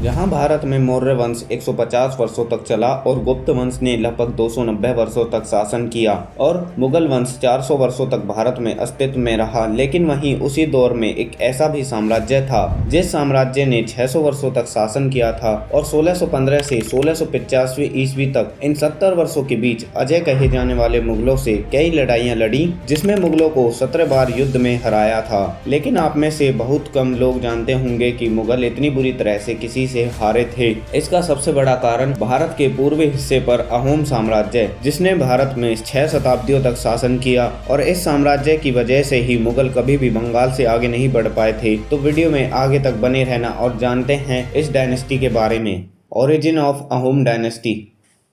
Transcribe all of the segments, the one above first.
जहां भारत में मौर्य वंश 150 वर्षों तक चला और गुप्त वंश ने लगभग 290 वर्षों तक शासन किया और मुगल वंश 400 वर्षों तक भारत में अस्तित्व में रहा। लेकिन वहीं उसी दौर में एक ऐसा भी साम्राज्य था जिस साम्राज्य ने 600 वर्षों तक शासन किया था और 1615 से 1685 ईस्वी तक इन 70 वर्षों के बीच अजय कहे जाने वाले मुगलों से कई लड़ाइयां लड़ी, जिसमें मुगलों को 17 बार युद्ध में हराया था। लेकिन आप में से बहुत कम लोग जानते होंगे कि मुगल इतनी बुरी तरह से किसी से हारे थे। इसका सबसे बड़ा कारण भारत के पूर्वी हिस्से पर अहोम साम्राज्य, जिसने भारत में 6 शताब्दियों तक शासन किया और इस साम्राज्य की वजह से ही मुगल कभी भी बंगाल से आगे नहीं बढ़ पाए थे। तो वीडियो में आगे तक बने रहना और जानते हैं इस डायनेस्टी के बारे में। Origin of Ahom dynasty.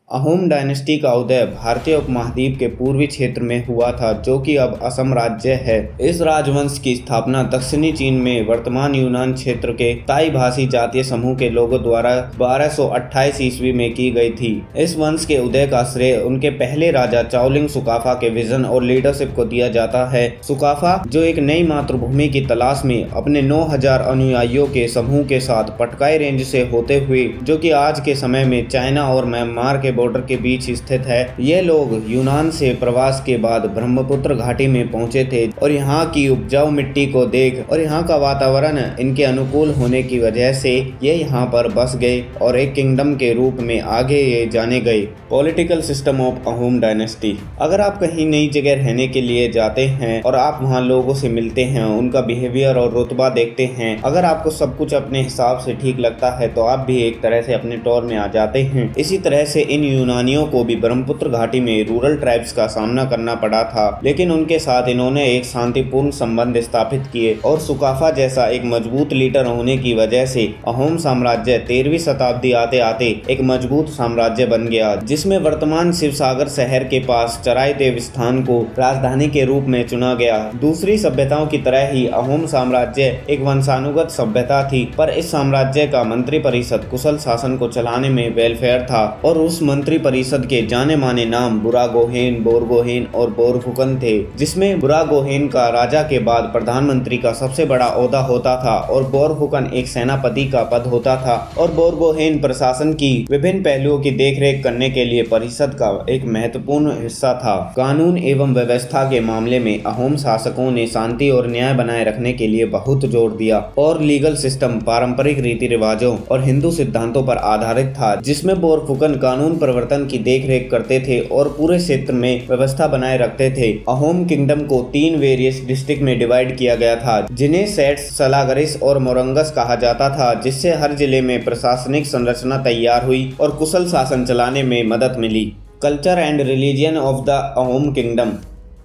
Ahom dynasty का उदय भारतीय उपमहाद्वीप के पूर्वी क्षेत्र में हुआ था, जो कि अब असम राज्य है। इस राजवंश की स्थापना दक्षिणी चीन में वर्तमान यूनान क्षेत्र के ताई भाषी जातीय समूह के लोगों द्वारा 1228 ईस्वी में की गई थी। इस वंश के उदय का श्रेय उनके पहले राजा चाओलिंग सुकाफा के विजन और लीडरशिप को दिया जाता है। सुकाफा, जो एक नई मातृभूमि की तलाश में अपने 9000 अनुयायियों के समूह के साथ पटकाई रेंज से होते हुए, जो कि आज के समय में चाइना और म्यांमार के बॉर्डर के बीच स्थित है, ये लोग यूनान से प्रवास के बाद ब्रह्मपुत्र घाटी में पहुंचे थे और यहाँ की उपजाऊ मिट्टी को देख और यहाँ का वातावरण इनके अनुकूल होने की वजह से ये यहाँ पर बस गए और एक किंगडम के रूप में आगे ये जाने गए। Political system of Ahom dynasty. अगर आप कहीं नई जगह रहने के लिए जाते हैं और आप वहाँ लोगों से मिलते हैं, उनका बिहेवियर और रुतबा देखते हैं, अगर आपको सब कुछ अपने हिसाब से ठीक लगता है तो आप भी एक तरह से अपने टौर में आ जाते हैं। इसी तरह से इन यूनानियों को भी ब्रह्मपुत्र घाटी में रूरल ट्राइब्स का सामना करना पड़ा था, लेकिन उनके साथ इन्होंने एक शांतिपूर्ण संबंध स्थापित किए और सुकाफा जैसा एक मजबूत लीडर होने की वजह से अहोम साम्राज्य 13वीं शताब्दी आते आते एक मजबूत साम्राज्य बन गया, जिसमें वर्तमान शिवसागर शहर के पास चराई देव स्थान को राजधानी के रूप में चुना गया। दूसरी सभ्यताओं की तरह ही अहोम साम्राज्य एक वंशानुगत सभ्यता थी, पर इस साम्राज्य का मंत्री परिषद कुशल शासन को चलाने में वेलफेयर था और उस मंत्री परिषद के जाने माने नाम बुरागोहेन, बोरगोहेन और बोरफुकन थे, जिसमें बुरागोहेन का राजा के बाद प्रधानमंत्री का सबसे बड़ा ओहदा होता था और बोरफुकन एक सेनापति का पद होता था और बोरगोहेन प्रशासन की विभिन्न पहलुओं की देखरेख करने के लिए परिषद का एक महत्वपूर्ण हिस्सा था। कानून एवं व्यवस्था के मामले में अहोम शासकों ने शांति और न्याय बनाए रखने के लिए बहुत जोर दिया और लीगल सिस्टम पारंपरिक रीति रिवाजों और हिंदू सिद्धांतों पर आधारित था, जिसमें बोरफुकन कानून प्रवर्तन की देखरेख करते थे और पूरे क्षेत्र में व्यवस्था बनाए रखते थे। अहोम किंगडम को 3 वेरियस डिस्ट्रिक्ट में डिवाइड किया गया था, जिन्हें सेट्स, सलागरिस और मोरंगस कहा जाता था, जिससे हर जिले में प्रशासनिक संरचना तैयार हुई और कुशल शासन चलाने में मदद मिली। Culture and religion of the Ahom kingdom.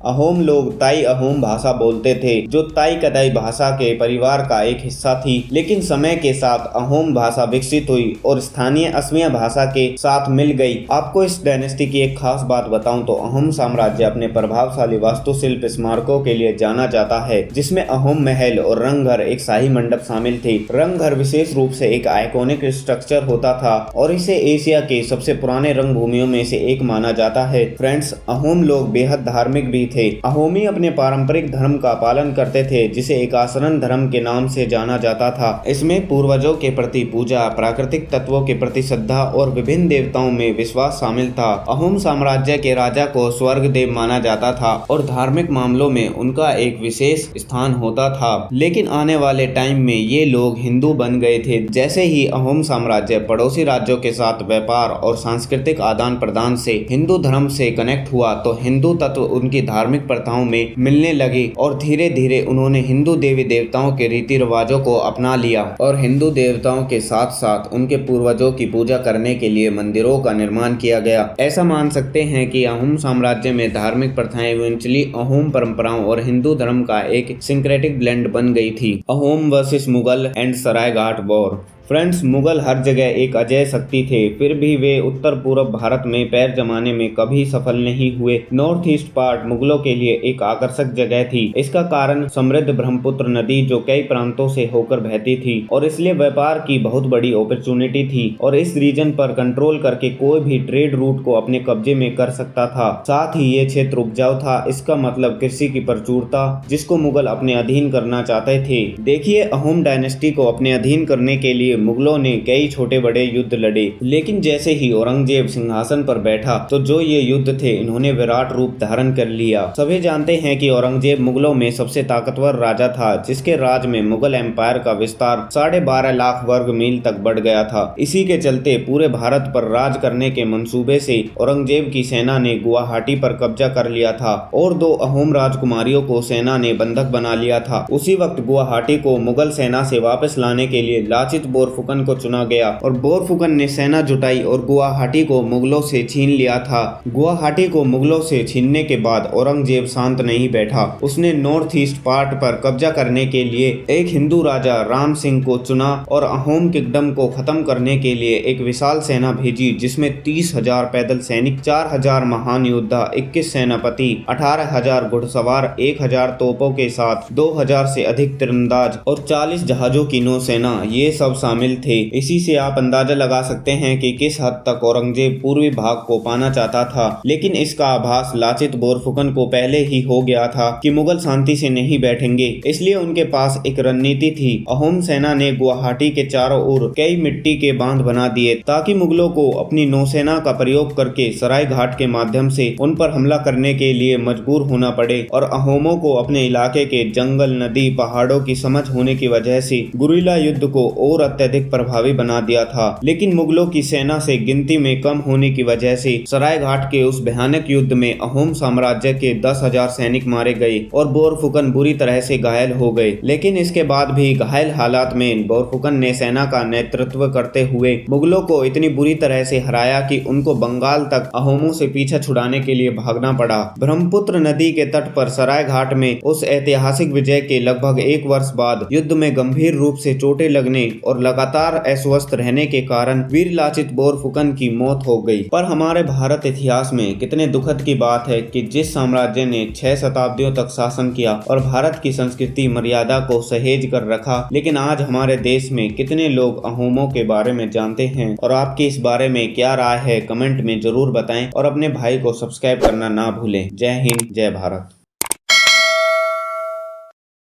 Ahom लोग ताई अहोम भाषा बोलते थे, जो ताई कदाई भाषा के परिवार का एक हिस्सा थी, लेकिन समय के साथ अहोम भाषा विकसित हुई और स्थानीय असमिया भाषा के साथ मिल गई। आपको इस डायनेस्टी की एक खास बात बताऊं तो अहोम साम्राज्य अपने प्रभावशाली वास्तुशिल्प स्मारकों के लिए जाना जाता है, जिसमें अहोम महल और रंगघर एक शाही मंडप शामिल थे। रंगघर विशेष रूप से एक आइकॉनिक स्ट्रक्चर होता था और इसे एशिया के सबसे पुराने रंगभूमियों में से एक माना जाता है। फ्रेंड्स, अहोम लोग बेहद धार्मिक भी थे। अहोमी अपने पारंपरिक धर्म का पालन करते थे, जिसे एक आचरण धर्म के नाम से जाना जाता था। इसमें पूर्वजों के प्रति पूजा, प्राकृतिक तत्वों के प्रति श्रद्धा और विभिन्न देवताओं में विश्वास शामिल था। अहोम साम्राज्य के राजा को स्वर्ग देव माना जाता था और धार्मिक मामलों में उनका एक विशेष स्थान होता था। लेकिन आने वाले टाइम में ये लोग हिंदू बन गए थे। जैसे ही अहोम साम्राज्य पड़ोसी राज्यों के साथ व्यापार और सांस्कृतिक आदान प्रदान से हिंदू धर्म से कनेक्ट हुआ, तो हिंदू तत्व उनकी धार्मिक प्रथाओं में मिलने लगे और धीरे धीरे उन्होंने हिंदू देवी देवताओं के रीति रिवाजों को अपना लिया और हिंदू देवताओं के साथ साथ उनके पूर्वजों की पूजा करने के लिए मंदिरों का निर्माण किया गया। ऐसा मान सकते हैं कि अहोम साम्राज्य में धार्मिक प्रथाएं इवेंचुअली अहोम परंपराओं और हिंदू धर्म का एक सिंक्रेटिक ब्लेंड बन गई थी। Ahom versus Mughal and Saraighat war. Friends, Mughal हर जगह एक अजय शक्ति थे, फिर भी वे उत्तर पूर्व भारत में पैर जमाने में कभी सफल नहीं हुए। नॉर्थ ईस्ट पार्ट मुगलों के लिए एक आकर्षक जगह थी। इसका कारण समृद्ध ब्रह्मपुत्र नदी जो कई प्रांतों से होकर बहती थी और इसलिए व्यापार की बहुत बड़ी अपॉर्चुनिटी थी और इस रीजन पर कंट्रोल करके कोई भी ट्रेड रूट को अपने कब्जे में कर सकता था। साथ ही ये क्षेत्र उपजाऊ था, इसका मतलब कृषि की प्रचुरता, जिसको मुगल अपने अधीन करना चाहते थे। देखिए, अहोम डायनेस्टी को अपने अधीन करने के लिए मुगलों ने कई छोटे बड़े युद्ध लड़े, लेकिन जैसे ही औरंगजेब सिंहासन पर बैठा तो जो ये युद्ध थे इन्होंने विराट रूप धारण कर लिया। सभी जानते हैं कि औरंगजेब मुगलों में सबसे ताकतवर राजा था, जिसके राज में मुगल एम्पायर का विस्तार 12.5 लाख वर्ग मील तक बढ़ गया था। इसी के चलते पूरे भारत पर राज करने के मंसूबे से औरंगजेब की सेना ने गुवाहाटी पर कब्जा कर लिया था और 2 अहोम राजकुमारियों को सेना ने बंधक बना लिया था। उसी वक्त गुवाहाटी को मुगल सेना से वापस लाने के लिए लाचित बोरफुकन को चुना गया और बोरफुकन ने सेना जुटाई और गुवाहाटी को मुगलों से छीन लिया था। गुवाहाटी को मुगलों से छीनने के बाद औरंगजेब शांत नहीं बैठा। उसने नॉर्थ ईस्ट पार्ट पर कब्जा करने के लिए एक हिंदू राजा राम सिंह को चुना और अहोम किंगडम को खत्म करने के लिए एक विशाल सेना भेजी, जिसमें 30,000 पैदल सैनिक, 4,000 महान योद्धा, 21 सेनापति, 18,000 घुड़सवार, 1,000 तोपों के साथ 2,000 से अधिक तीरंदाज और 40 जहाजों की नौसेना, ये सब शामिल थे। इसी से आप अंदाजा लगा सकते हैं कि किस हद तक औरंगजेब पूर्वी भाग को पाना चाहता था। लेकिन इसका आभास लाचित बोरफुकन को पहले ही हो गया था कि मुगल शांति से नहीं बैठेंगे, इसलिए उनके पास एक रणनीति थी। अहोम सेना ने गुवाहाटी के चारों ओर कई मिट्टी के बांध बना दिए ताकि मुगलों को अपनी नौसेना का प्रयोग करके सराय घाट के माध्यम से उन पर हमला करने के लिए मजबूर होना पड़े और अहोमों को अपने इलाके के जंगल, नदी, पहाड़ों की समझ होने की वजह से गुरिल्ला युद्ध को और अत्यधिक प्रभावी बना दिया था। लेकिन मुगलों की सेना से गिनती में कम होने की वजह से सराय घाट के उस भयानक युद्ध में अहोम साम्राज्य के 10,000 सैनिक मारे गए और बोरफुकन बुरी तरह से घायल हो गए। लेकिन इसके बाद भी घायल हालात में बोरफुकन ने सेना का नेतृत्व करते हुए मुगलों को इतनी बुरी तरह से हराया कि उनको बंगाल तक अहोमों से पीछा छुड़ाने के लिए भागना पड़ा। ब्रह्मपुत्र नदी के तट पर सराय घाट में उस ऐतिहासिक विजय के लगभग 1 वर्ष बाद युद्ध में गंभीर रूप से चोटें लगने और लगातार अस्वस्थ रहने के कारण वीर लाचित बोरफुकन की मौत हो गई। पर हमारे भारत इतिहास में कितने दुखद की बात है कि जिस साम्राज्य ने 6 शताब्दियों तक शासन किया और भारत की संस्कृति मर्यादा को सहेज कर रखा, लेकिन आज हमारे देश में कितने लोग अहोमों के बारे में जानते हैं। और आपकी इस बारे में क्या राय है, कमेंट में जरूर बताएं और अपने भाई को सब्सक्राइब करना ना भूलें। जय हिंद, जय भारत।